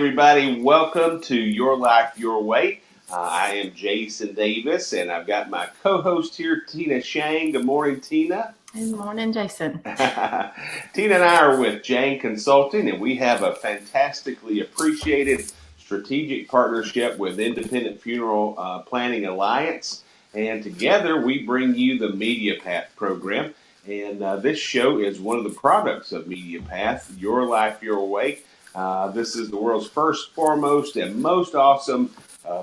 everybody. Welcome to Your Life, Your Way. I am Jason Davis, and I've got my co-host here, Tina Jang. Good morning, Tina. Good morning, Jason. Tina and I are with Jang Consulting, and we have a fantastically appreciated strategic partnership with Independent Funeral Planning Alliance. And together we bring you the Media Path program. And this show is one of the products of Media Path, Your Life, Your Way. This is the world's first, foremost, and most awesome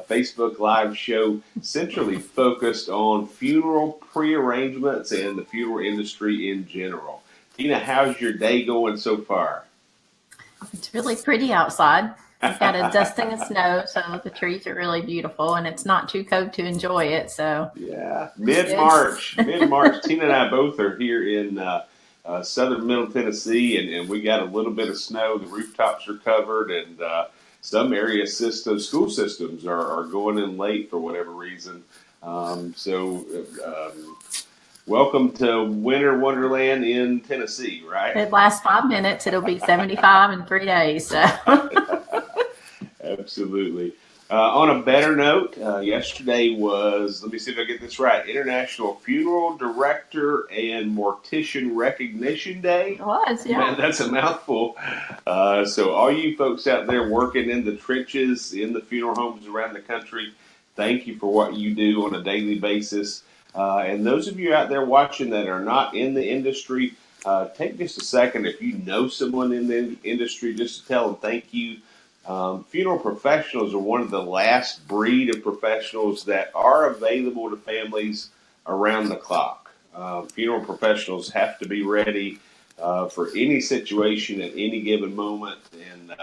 Facebook Live show centrally focused on funeral prearrangements and the funeral industry in general. Tina, how's your day going so far? It's really pretty outside. We've got a dusting of snow, so the trees are really beautiful, and it's not too cold to enjoy it. So yeah, mid-March. Tina and I both are here in southern Middle Tennessee, and we got a little bit of snow. The rooftops are covered, and some area school systems are going in late for whatever reason. Welcome to Winter Wonderland in Tennessee, right? It lasts 5 minutes. It'll be 75 in 3 days. So. Absolutely. On a better note, yesterday was, let me see if I get this right, International Funeral Director and Mortician Recognition Day. It was, yeah. Man, that's a mouthful. So all you folks out there working in the trenches, in the funeral homes around the country, thank you for what you do on a daily basis. And those of you out there watching that are not in the industry, take just a second. If you know someone in the industry, just to tell them thank you. Funeral professionals are one of the last breed of professionals that are available to families around the clock. Funeral professionals have to be ready for any situation at any given moment. And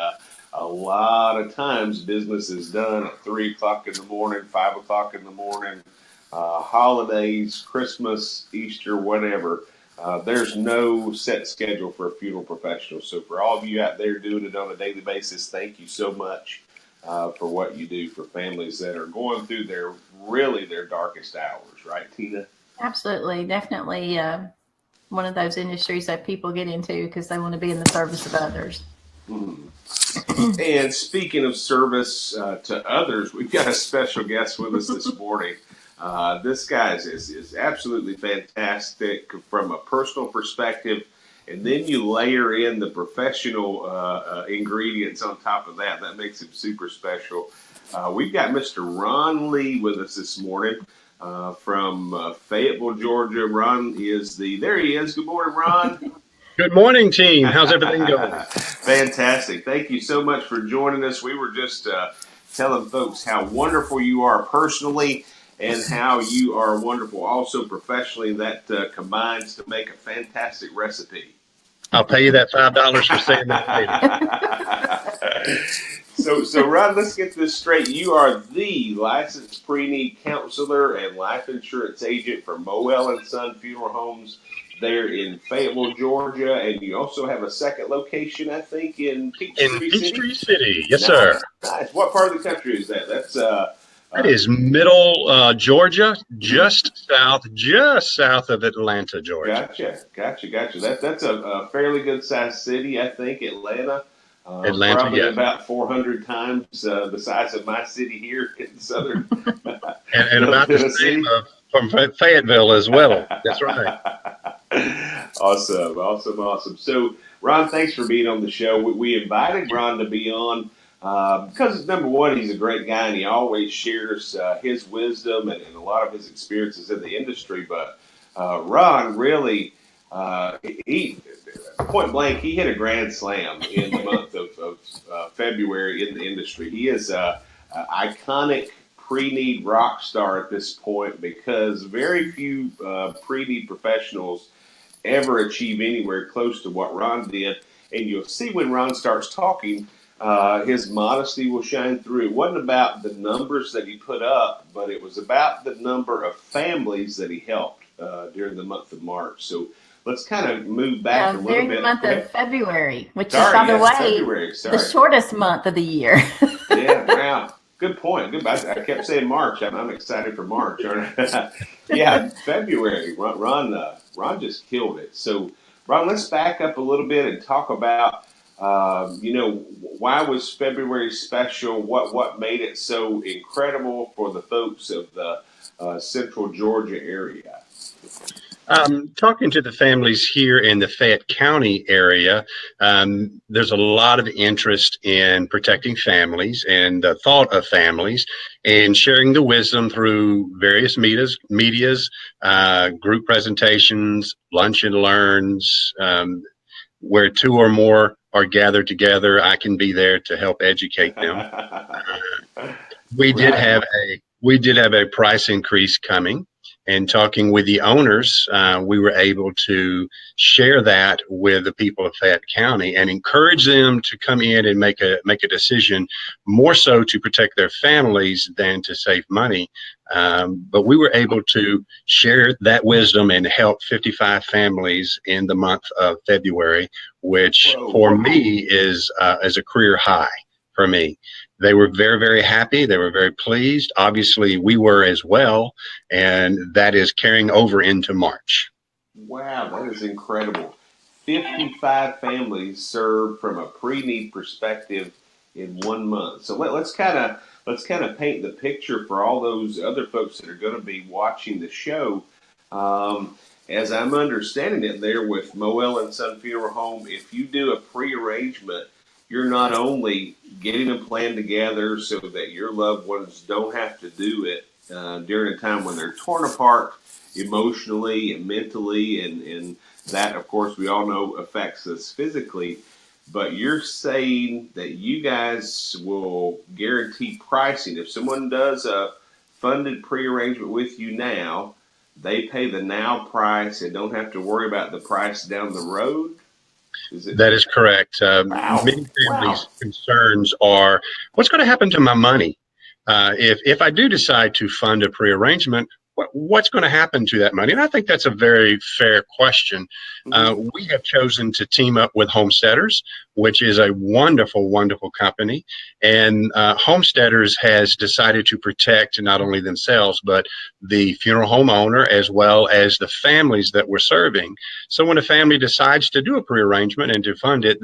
a lot of times business is done at 3 o'clock in the morning, 5 o'clock in the morning. Holidays, Christmas, Easter, whatever. There's no set schedule for a funeral professional. So for all of you out there doing it on a daily basis, thank you so much for what you do for families that are going through their darkest hours. Right, Tina? Absolutely. Definitely one of those industries that people get into because they want to be in the service of others. Mm-hmm. And speaking of service to others, we've got a special guest with us this morning. This guy is absolutely fantastic from a personal perspective, and then you layer in the professional ingredients on top of that. That makes him super special. We've got Mr. Ron Lee with us this morning from Fayetteville, Georgia. There he is. Good morning, Ron. Good morning, team. How's everything going? Fantastic. Thank you so much for joining us. We were just telling folks how wonderful you are personally and how you are wonderful also professionally. That combines to make a fantastic recipe. I'll pay you that $5 for saying that later. So Ron, let's get this straight. You are the licensed pre-need counselor and life insurance agent for Moel & Son Funeral Homes there in Fayetteville, Georgia, and you also have a second location, I think, in Peachtree City. Yes, sir. Nice. What part of the country is that? That is middle Georgia, just south of Atlanta, Georgia. Gotcha. That's a fairly good sized city, I think. Atlanta, probably about 400 times the size of my city here in southern and about the same from Fayetteville as well. That's right. Awesome. So, Ron, thanks for being on the show. We invited Ron to be on because, number one, he's a great guy, and he always shares his wisdom and a lot of his experiences in the industry. But Ron really, he point blank, he hit a grand slam in the month of February in the industry. He is an iconic pre-need rock star at this point because very few pre-need professionals ever achieve anywhere close to what Ron did. And you'll see when Ron starts talking, his modesty will shine through. It wasn't about the numbers that he put up, but it was about the number of families that he helped during the month of March. So let's kind of move back a little bit. During the month of February, which is, by the way, the shortest month of the year. Yeah. Good point. I kept saying March. I'm excited for March. Yeah, February. Ron just killed it. So, Ron, let's back up a little bit and talk about Why was February special? What made it so incredible for the folks of the Central Georgia area? Talking to the families here in the Fayette County area, there's a lot of interest in protecting families and the thought of families and sharing the wisdom through various medias, group presentations, lunch and learns, where two or more are gathered together. I can be there to help educate them. We did Right. have a price increase coming, and talking with the owners, we were able to share that with the people of Fayette County and encourage them to come in and make a decision, more so to protect their families than to save money. But we were able to share that wisdom and help 55 families in the month of February, which Whoa. for me is a career high for me. They were very, very happy. They were very pleased. Obviously, we were as well, and that is carrying over into March. Wow, that is incredible. 55 families served from a pre-need perspective in 1 month. So let's kind of paint the picture for all those other folks that are going to be watching the show. As I'm understanding it, there with Moel and Son Funeral Home, if you do a pre-arrangement, you're not only getting a plan together so that your loved ones don't have to do it during a time when they're torn apart emotionally and mentally, and that, of course, we all know affects us physically. But you're saying that you guys will guarantee pricing. If someone does a funded pre-arrangement with you now, they pay the now price and don't have to worry about the price down the road. Is it? That is correct. Wow. Many Wow. families' concerns are, what's going to happen to my money? If I do decide to fund a prearrangement, what's going to happen to that money? And I think that's a very fair question. Mm-hmm. We have chosen to team up with Homesteaders, which is a wonderful, wonderful company. And Homesteaders has decided to protect not only themselves, but the funeral home owner as well as the families that we're serving. So when a family decides to do a prearrangement and to fund it,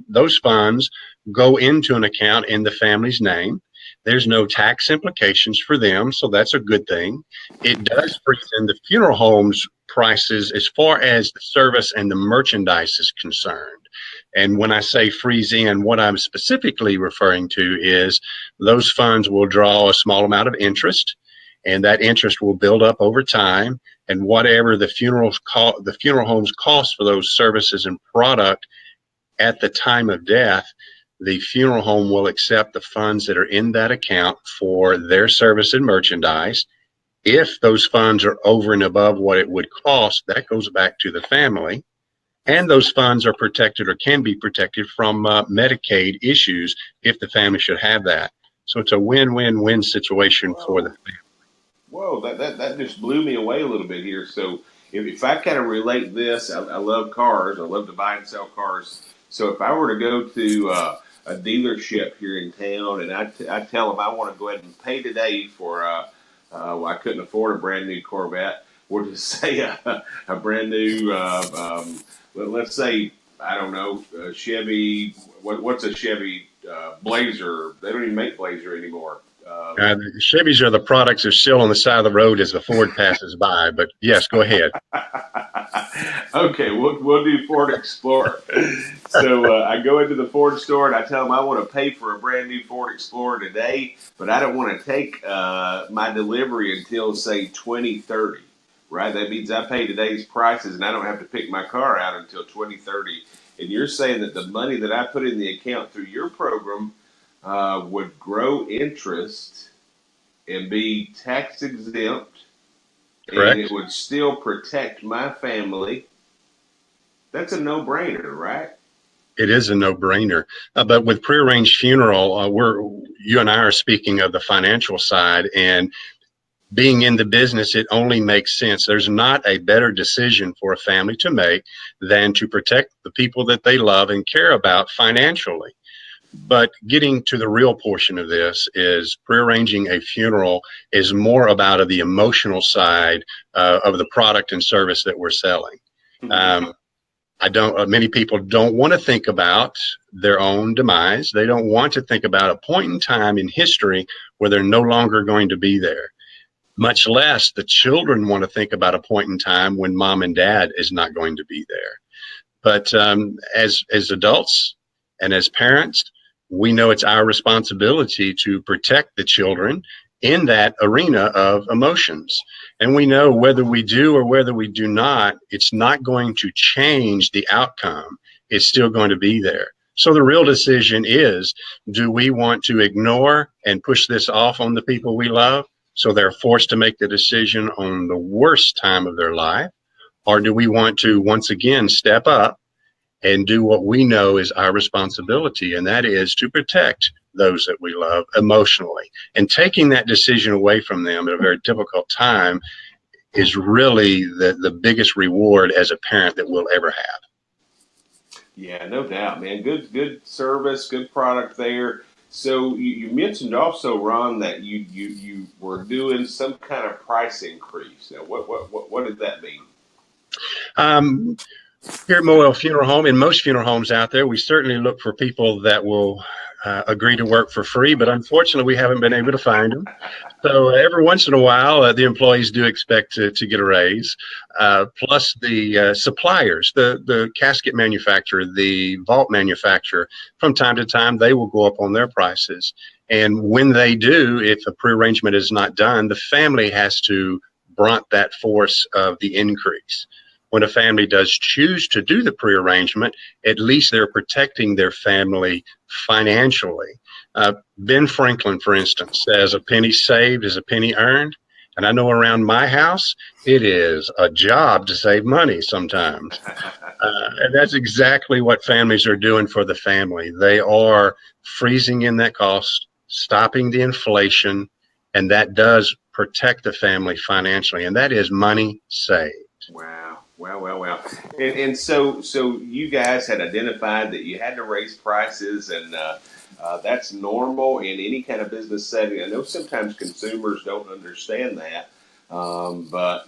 those funds go into an account in the family's name. There's no tax implications for them, so that's a good thing. It does freeze in the funeral home's prices as far as the service and the merchandise is concerned. And when I say freeze in, what I'm specifically referring to is those funds will draw a small amount of interest, and that interest will build up over time. And whatever the funeral home's cost for those services and product at the time of death, the funeral home will accept the funds that are in that account for their service and merchandise. If those funds are over and above what it would cost, that goes back to the family. And those funds are protected or can be protected from Medicaid issues if the family should have that. So it's a win-win-win situation for the Whoa. Whoa, that just blew me away a little bit here. So if I kind of relate this, I love cars. I love to buy and sell cars. So if I were to go to a dealership here in town and I tell them I want to go ahead and pay today for, well, I couldn't afford a brand new Corvette, or to say a brand new, let's say, I don't know, Chevy, what's a Chevy Blazer? They don't even make Blazer anymore. Chevys are the products that are still on the side of the road as the Ford passes by. But yes, go ahead. Okay, we'll do Ford Explorer. So I go into the Ford store and I tell them I want to pay for a brand new Ford Explorer today, but I don't want to take my delivery until say 2030. Right? That means I pay today's prices and I don't have to pick my car out until 2030. And you're saying that the money that I put in the account through your program would grow interest and be tax exempt, and it Correct. would still protect my family. That's a no-brainer, right? It is a no-brainer. But with prearranged funeral, you and I are speaking of the financial side, and being in the business, it only makes sense. There's not a better decision for a family to make than to protect the people that they love and care about financially. But getting to the real portion of this is prearranging a funeral is more about the emotional side of the product and service that we're selling. Um, I don't. Many people don't want to think about their own demise. They don't want to think about a point in time in history where they're no longer going to be there. Much less the children want to think about a point in time when mom and dad is not going to be there. But as adults and as parents, we know it's our responsibility to protect the children in that arena of emotions. And we know whether we do or whether we do not, it's not going to change the outcome. It's still going to be there. So the real decision is, do we want to ignore and push this off on the people we love so they're forced to make the decision on the worst time of their life? Or do we want to once again step up and do what we know is our responsibility, and that is to protect those that we love emotionally? And taking that decision away from them at a very difficult time is really the biggest reward as a parent that we'll ever have. Yeah, no doubt, man. Good service, good product there. So you mentioned also, Ron, that you were doing some kind of price increase. Now, what did that mean? Um, Here at Moel Funeral Home, in most funeral homes out there, we certainly look for people that will agree to work for free, but unfortunately, we haven't been able to find them. So every once in a while, the employees do expect to get a raise. Plus, the suppliers, the casket manufacturer, the vault manufacturer, from time to time, they will go up on their prices. And when they do, if a prearrangement is not done, the family has to brunt that force of the increase. When a family does choose to do the prearrangement, at least they're protecting their family financially. Ben Franklin, for instance, says a penny saved is a penny earned. And I know around my house, it is a job to save money sometimes. And that's exactly what families are doing for the family. They are freezing in that cost, stopping the inflation, and that does protect the family financially. And that is money saved. Wow. Wow. And so you guys had identified that you had to raise prices, and that's normal in any kind of business setting. I know sometimes consumers don't understand that, but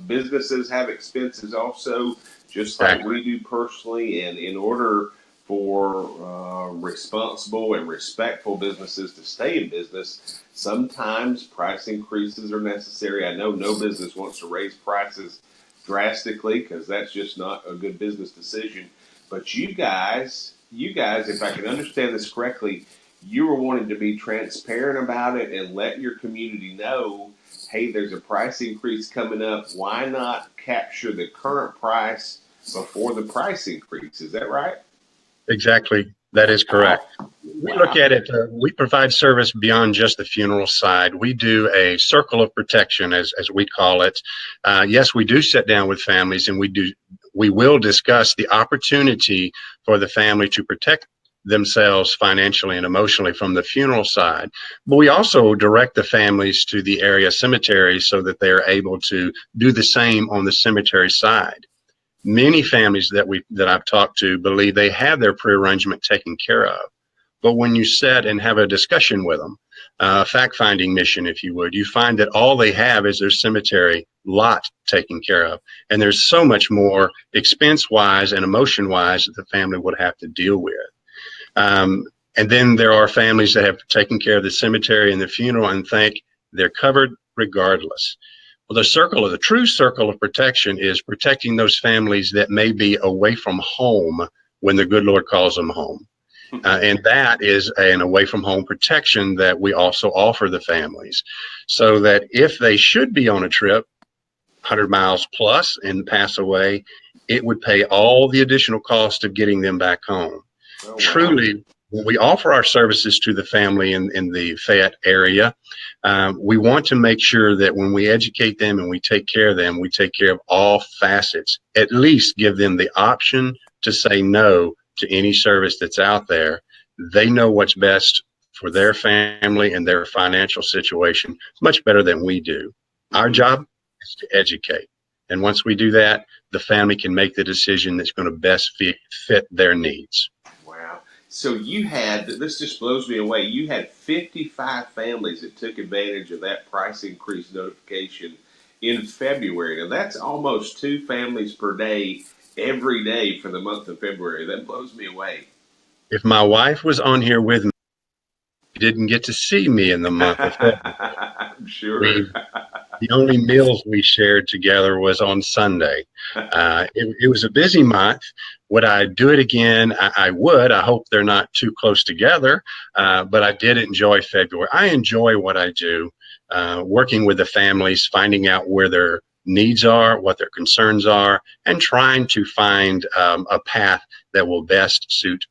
businesses have expenses also, just like Exactly. we do personally. And in order for responsible and respectful businesses to stay in business, sometimes price increases are necessary. I know no business wants to raise prices drastically because that's just not a good business decision. But you guys, if I can understand this correctly, you were wanting to be transparent about it and let your community know, hey, there's a price increase coming up. Why not capture the current price before the price increase? Is that right? Exactly. That is correct. We look Wow. at it, we provide service beyond just the funeral side. We do a circle of protection, as we call it. Yes, we do sit down with families and we will discuss the opportunity for the family to protect themselves financially and emotionally from the funeral side. But we also direct the families to the area cemeteries so that they're able to do the same on the cemetery side. Many families that I've talked to believe they have their prearrangement taken care of. But when you sit and have a discussion with them, a fact-finding mission, if you would, you find that all they have is their cemetery lot taken care of. And there's so much more expense-wise and emotion-wise that the family would have to deal with. Um, and then there are families that have taken care of the cemetery and the funeral and think they're covered regardless. Well, the true circle of protection is protecting those families that may be away from home when the good Lord calls them home. And that is an away from home protection that we also offer the families so that if they should be on a trip 100 miles plus and pass away, it would pay all the additional cost of getting them back home. Oh, wow. Truly, when we offer our services to the family in the Fayette area, we want to make sure that when we educate them and we take care of them, we take care of all facets, at least give them the option to say no to any service that's out there. They know what's best for their family and their financial situation much better than we do. Our Mhm. job is to educate. And once we do that, the family can make the decision that's going to best fit their needs. Wow. So this just blows me away. You had 55 families that took advantage of that price increase notification in February. Now, that's almost two families per day every day for the month of February. That blows me away. If my wife was on here with me, she didn't get to see me in the month of February. I'm sure. We The only meals we shared together was on Sunday. It was a busy month. Would I do it again? I would. I hope they're not too close together, but I did enjoy February. I enjoy what I do, working with the families, finding out where their needs are, what their concerns are, and trying to find a path that will best suit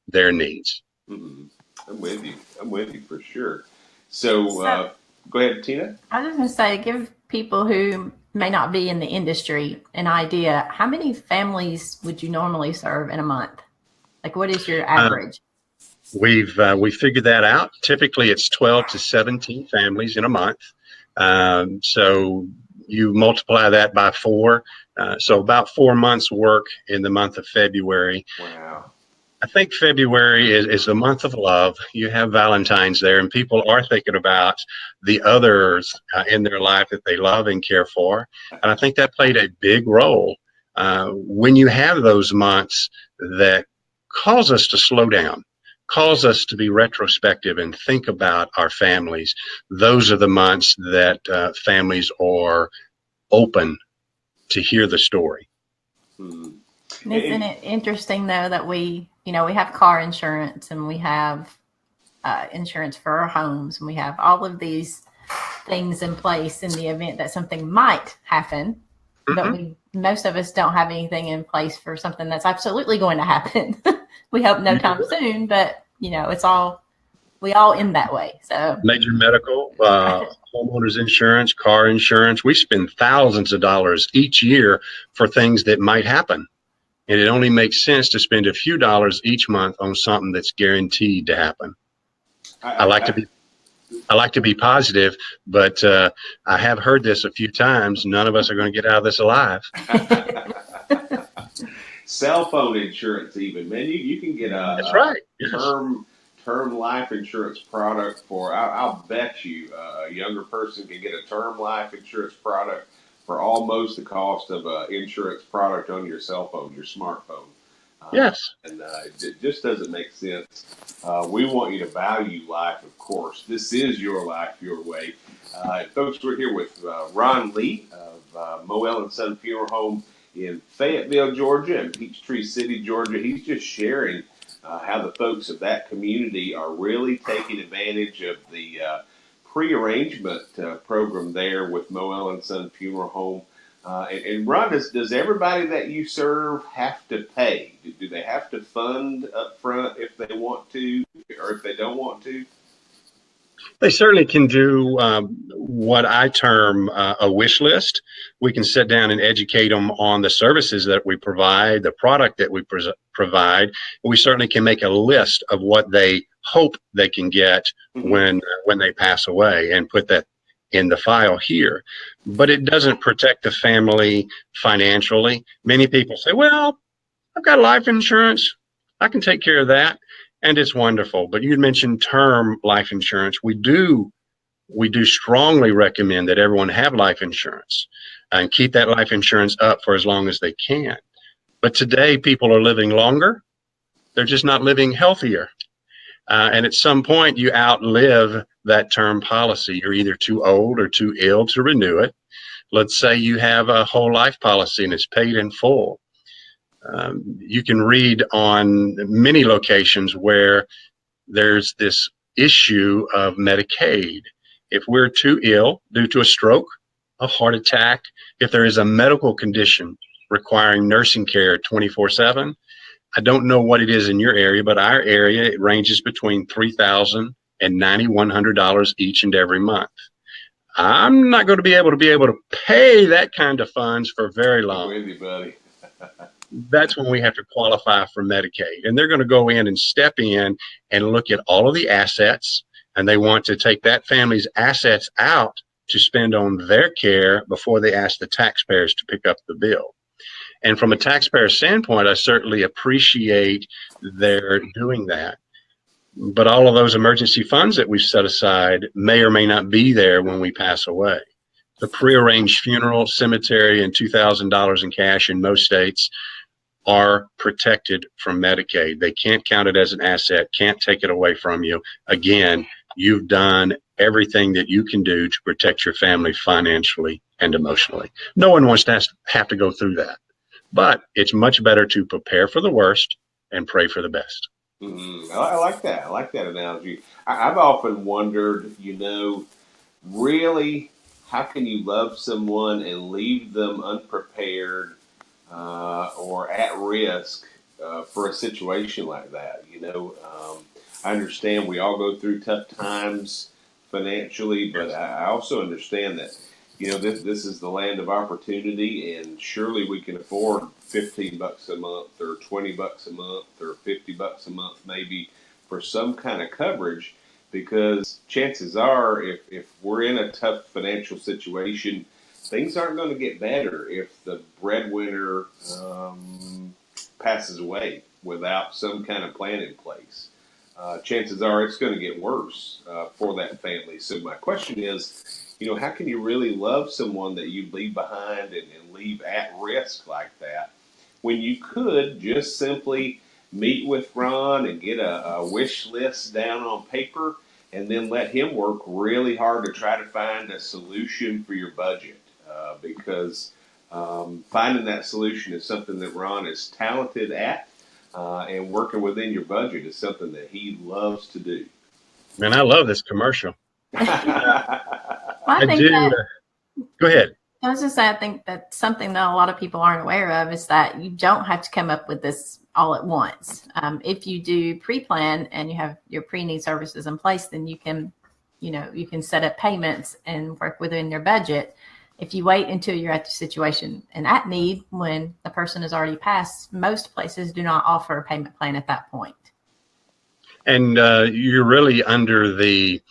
their needs. Mhm. I'm with you. I'm with you for sure. So, So go ahead, Tina. I was just going to say, give people who may not be in the industry an idea. How many families would you normally serve in a month? Like, what is your Uh, average? we figured that out. Typically, it's 12 to 17 families in a month. So you multiply that by four. So about 4 months work in the month of February. Wow. I think February is the month of love. You have Valentine's there, and people are thinking about the others in their life that they love and care for. And I think that played a big role. When you have those months that cause us to slow down, cause us to be retrospective and think about our families, those are the months that families are open to hear the story. Hmm. And isn't it interesting though that we have car insurance and we have insurance for our homes and we have all of these things in place in the event that something might happen, but Mm-hmm. most of us don't have anything in place for something that's absolutely going to happen. We hope no time soon, but we all end that way. So Major medical, homeowners insurance, car insurance. We spend thousands of dollars each year for things that might happen. And it only makes sense to spend a few dollars each month on something that's guaranteed to happen. I I, like to be I like to be positive, but I have heard this a few times. None of us are going to get out of this alive. Cell phone insurance, even man, you can get That's a right. Yes. term life insurance product for. I'll bet you a younger person can get a term life insurance product for almost the cost of an insurance product on your cell phone, your smartphone. Yes. And it just doesn't make sense. We want you to value life, of course. This is your life, your way. Folks, we're here with Ron Lee of Moel and Son Funeral Home in Fayetteville, Georgia, and Peachtree City, Georgia. He's just sharing how the folks of that community are really taking advantage of the pre-arrangement program there with Moel and Son Funeral Home. And Ron, does everybody that you serve have to pay? Do they have to fund up front if they want to, or if they don't want to? They certainly can do what I term a wish list. We can sit down and educate them on the services that we provide, the product that we provide. We certainly can make a list of what they hope they can get Mm-hmm. when they pass away and put that in the file here. But it doesn't protect the family financially. Many people say, well, I've got life insurance. I can take care of that. And it's wonderful. But you mentioned term life insurance. We do strongly recommend that everyone have life insurance and keep that life insurance up for as long as they can. But today people are living longer. They're just not living healthier. And at some point you outlive that term policy. You're either too old or too ill to renew it. Let's say you have a whole life policy and it's paid in full. You can read on many locations where there's this issue of Medicaid. If we're too ill due to a stroke, a heart attack, if there is a medical condition requiring nursing care 24/7, I don't know what it is in your area, but our area, it ranges between $3,000 and $9,100 each and every month. I'm not going to be able to pay that kind of funds for very I'm long. with you, buddy. That's when we have to qualify for Medicaid. And they're going to go in and step in and look at all of the assets, and they want to take that family's assets out to spend on their care before they ask the taxpayers to pick up the bill. And from a taxpayer standpoint, I certainly appreciate their doing that. But all of those emergency funds that we've set aside may or may not be there when we pass away. The prearranged funeral, cemetery, and $2,000 in cash in most states are protected from Medicaid. They can't count it as an asset, can't take it away from you. Again, you've done everything that you can do to protect your family financially and emotionally. No one wants to have to go through that, but it's much better to prepare for the worst and pray for the best. I like that. I like that analogy. I've often wondered, really, how can you love someone and leave them unprepared or at risk for a situation like that? I understand we all go through tough times financially, but I also understand that this is the land of opportunity, and surely we can afford $15 a month or $20 a month or $50 a month maybe for some kind of coverage, because chances are if we're in a tough financial situation, things aren't going to get better if the breadwinner passes away without some kind of plan in place. Chances are it's going to get worse for that family. So my question is, how can you really love someone that you leave behind and leave at risk like that, when you could just simply meet with Ron and get a wish list down on paper and then let him work really hard to try to find a solution for your budget? Because finding that solution is something that Ron is talented at, and working within your budget is something that he loves to do. Man, I love this commercial. I I think do. that Go ahead. I was just saying, I think that something that a lot of people aren't aware of is that you don't have to come up with this all at once. If you do pre-plan and you have your pre-need services in place, then you can set up payments and work within your budget. If you wait until you're at the situation and at need, when the person has already passed, most places do not offer a payment plan at that point. And you're really under the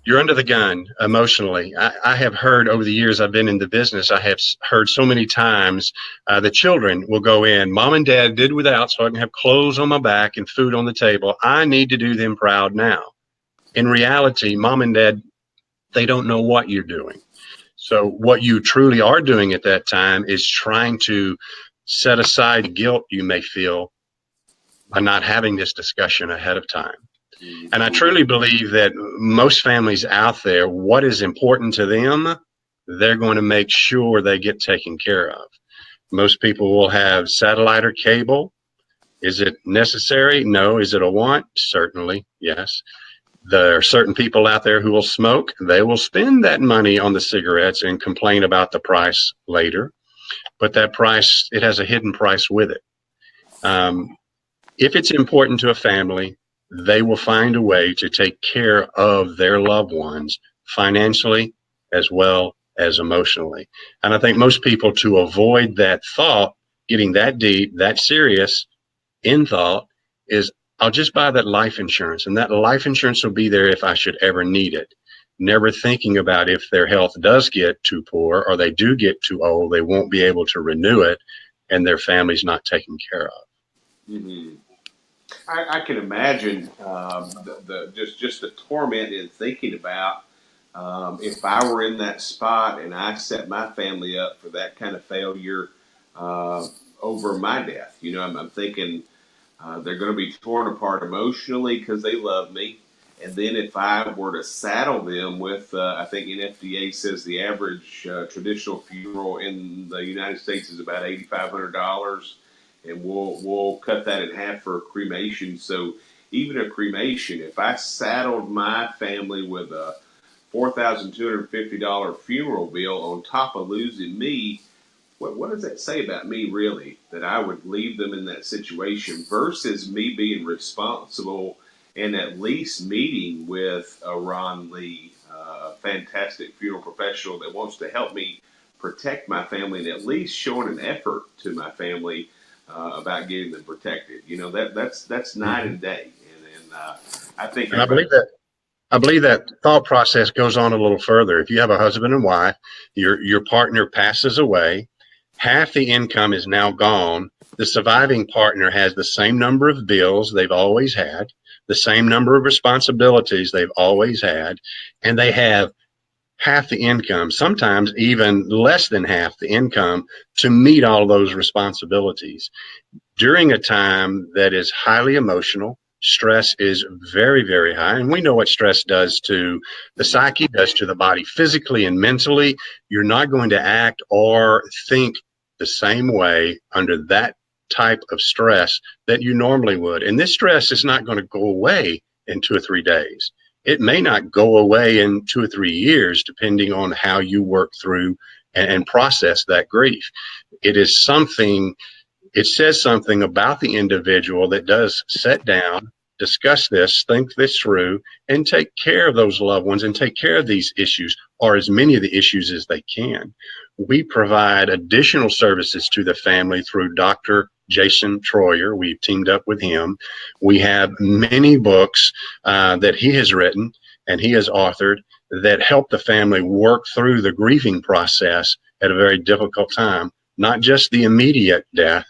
you're under the gun emotionally. I have heard over the years I've been in the business, I have heard so many times the children will go in, Mom and Dad did without so I can have clothes on my back and food on the table. I need to do them proud now. In reality, Mom and Dad, they don't know what you're doing. So what you truly are doing at that time is trying to set aside the guilt you may feel by not having this discussion ahead of time. And I truly believe that most families out there, what is important to them, they're going to make sure they get taken care of. Most people will have satellite or cable. Is it necessary? No. Is it a want? Certainly, yes. There are certain people out there who will smoke. They will spend that money on the cigarettes and complain about the price later. But that price, it has a hidden price with it. If it's important to a family, they will find a way to take care of their loved ones financially as well as emotionally. And I think most people, to avoid that thought, getting that deep, that serious in thought, is I'll just buy that life insurance, and that life insurance will be there if I should ever need it. Never thinking about if their health does get too poor or they do get too old, they won't be able to renew it and their family's not taken care of. Mm-hmm. I can imagine just the torment in thinking about if I were in that spot and I set my family up for that kind of failure over my death. I'm thinking they're going to be torn apart emotionally because they love me. And then if I were to saddle them with, I think NFDA says the average traditional funeral in the United States is about $8,500. And we'll cut that in half for a cremation. So even a cremation, if I saddled my family with a $4,250 funeral bill on top of losing me, what does that say about me, really, that I would leave them in that situation versus me being responsible and at least meeting with a Ron Lee, a fantastic funeral professional that wants to help me protect my family and at least showing an effort to my family about getting them protected. That's night and day. And I think And I believe that thought process goes on a little further. If you have a husband and wife, your partner passes away, half the income is now gone. The surviving partner has the same number of bills they've always had, the same number of responsibilities they've always had, and they have half the income, sometimes even less than half the income, to meet all those responsibilities during a time that is highly emotional. Stress is very, very high. And we know what stress does to the psyche, does to the body physically and mentally. You're not going to act or think the same way under that type of stress that you normally would. And this stress is not going to go away in 2 or 3 days. It may not go away in 2 or 3 years, depending on how you work through and process that grief. It is something, it says something about the individual that does sit down, discuss this, think this through, and take care of those loved ones and take care of these issues, or as many of the issues as they can. We provide additional services to the family through Dr. Jason Troyer. We've teamed up with him. We have many books that he has written and he has authored that help the family work through the grieving process at a very difficult time, not just the immediate death,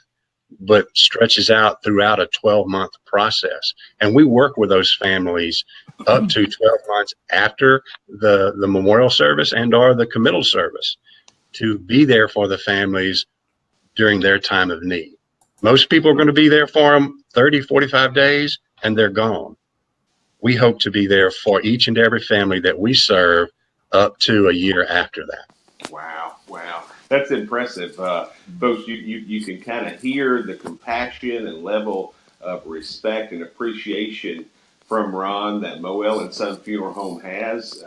but stretches out throughout a 12-month process. And we work with those families up to 12 months after the memorial service and or the committal service to be there for the families during their time of need. Most people are going to be there for them 30, 45 days, and they're gone. We hope to be there for each and every family that we serve up to a year after that. Wow, wow. That's impressive. Folks, you can kind of hear the compassion and level of respect and appreciation from Ron that Moel and Son Funeral Home has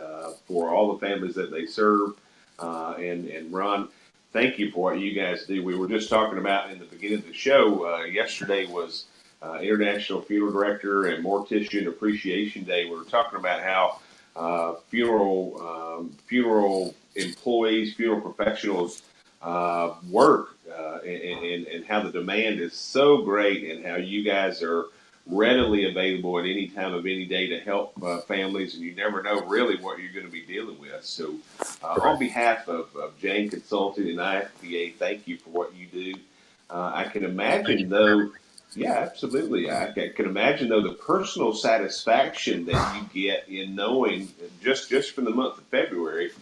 for all the families that they serve. And Ron, thank you for what you guys do. We were just talking about in the beginning of the show, yesterday was International Funeral Director and Mortician Appreciation Day. We were talking about how funeral employees, funeral professionals work, and how the demand is so great, and how you guys are readily available at any time of any day to help families, and you never know really what you're going to be dealing with. So, on behalf of Jang Consulting and IFPA, thank you for what you do. I can imagine, though. Yeah, absolutely. I can imagine, though, the personal satisfaction that you get in knowing just from the month of February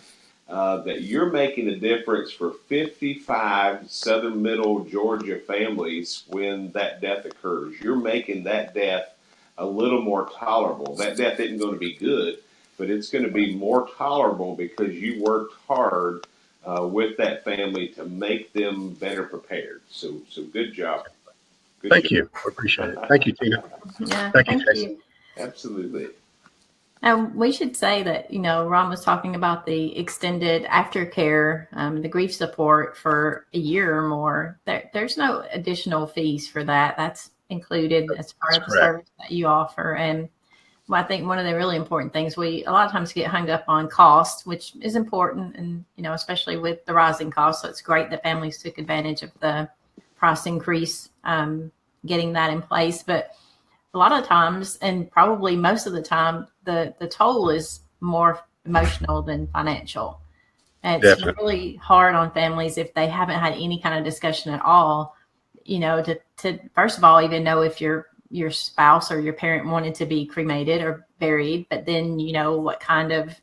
that you're making a difference for 55 Southern Middle Georgia families when that death occurs. You're making that death a little more tolerable. That death isn't going to be good, but it's going to be more tolerable because you worked hard with that family to make them better prepared. So good job. Thank you. I appreciate it. Thank you, Tina. Yeah, Thank thank you, Jason. you. Absolutely. And we should say that, Ron was talking about the extended aftercare, the grief support for a year or more. There's no additional fees for that. That's included as part of the service that you offer. And I think one of the really important things, we a lot of times get hung up on cost, which is important, and especially with the rising costs. So it's great that families took advantage of the price increase, getting that in place. But a lot of times, and probably most of the time, the toll is more emotional than financial. And it's really hard on families if they haven't had any kind of discussion at all, to first of all, even know if your spouse or your parent wanted to be cremated or buried, but then, what kind of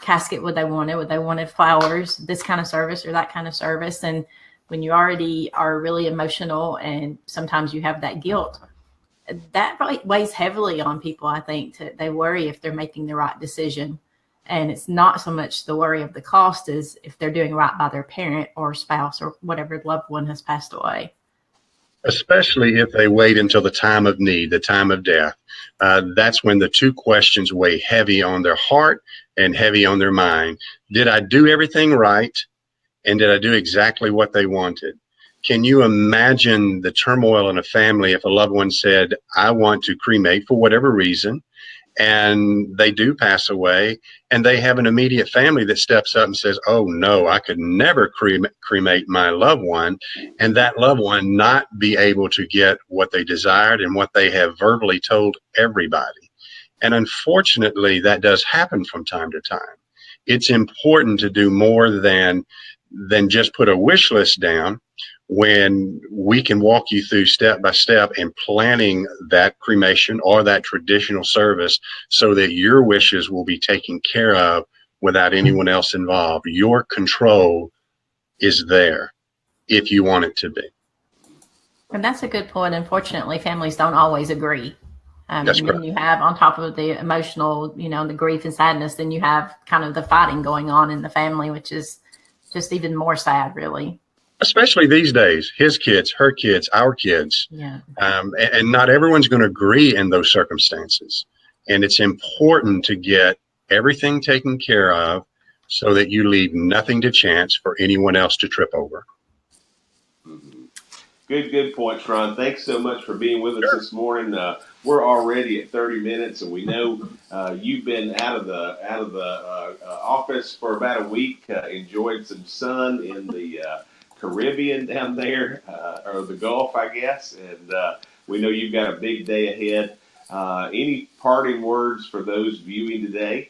casket would they want? Would they wanted flowers, this kind of service or that kind of service? And when you already are really emotional and sometimes you have that guilt, that really weighs heavily on people. I think they worry if they're making the right decision. And it's not so much the worry of the cost as if they're doing right by their parent or spouse or whatever loved one has passed away. Especially if they wait until the time of need, the time of death. That's when the two questions weigh heavy on their heart and heavy on their mind. Did I do everything right? And did I do exactly what they wanted? Can you imagine the turmoil in a family if a loved one said, I want to cremate for whatever reason, and they do pass away, and they have an immediate family that steps up and says, oh no, I could never cremate my loved one, and that loved one not be able to get what they desired and what they have verbally told everybody. And unfortunately, that does happen from time to time. It's important to do more than just put a wish list down, when we can walk you through step by step in planning that cremation or that traditional service so that your wishes will be taken care of without anyone else involved. Your control is there if you want it to be. And that's a good point. Unfortunately, families don't always agree. That's And correct. then you have, on top of the emotional, you know, the grief and sadness, then you have kind of the fighting going on in the family, which is just even more sad, really. Especially these days, his kids, her kids, our kids. Yeah. And not everyone's going to agree in those circumstances. And it's important to get everything taken care of so that you leave nothing to chance for anyone else to trip over. Mm-hmm. Good points, Ron. Thanks so much for being with us this morning. We're already at 30 minutes, and we know you've been out of the office for about a week, enjoyed some sun in the Caribbean down there, or the Gulf, I guess. And we know you've got a big day ahead. Any parting words for those viewing today?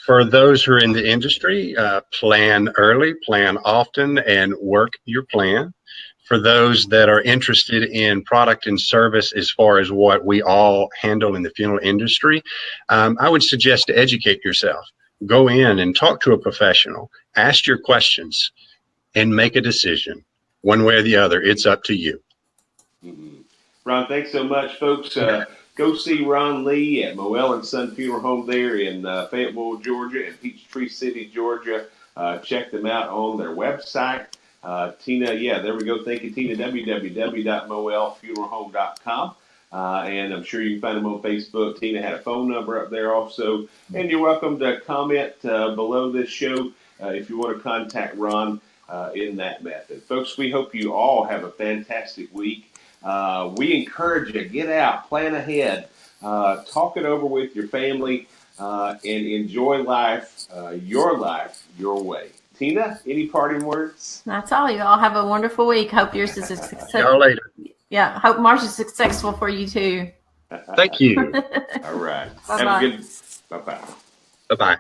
For those who are in the industry, plan early, plan often, and work your plan. For those that are interested in product and service as far as what we all handle in the funeral industry, I would suggest to educate yourself. Go in and talk to a professional, ask your questions, and make a decision. One way or the other, it's up to you. Mm-hmm. Ron, thanks so much, folks. Go see Ron Lee at Moel & Son Funeral Home there in Fayetteville, Georgia, and Peachtree City, Georgia. Check them out on their website. Tina, yeah, there we go. Thank you, Tina. www.moelfuneralhome.com. And I'm sure you can find them on Facebook. Tina had a phone number up there also. And you're welcome to comment below this show if you want to contact Ron in that method. Folks, we hope you all have a fantastic week. We encourage you, get out, plan ahead, talk it over with your family, and enjoy life, your way. Tina, any parting words? That's all. You all have a wonderful week. Hope yours is a success. See y'all later. Yeah. Hope March is successful for you too. Thank you. All right. Bye-bye. Have a good, bye-bye. Bye-bye.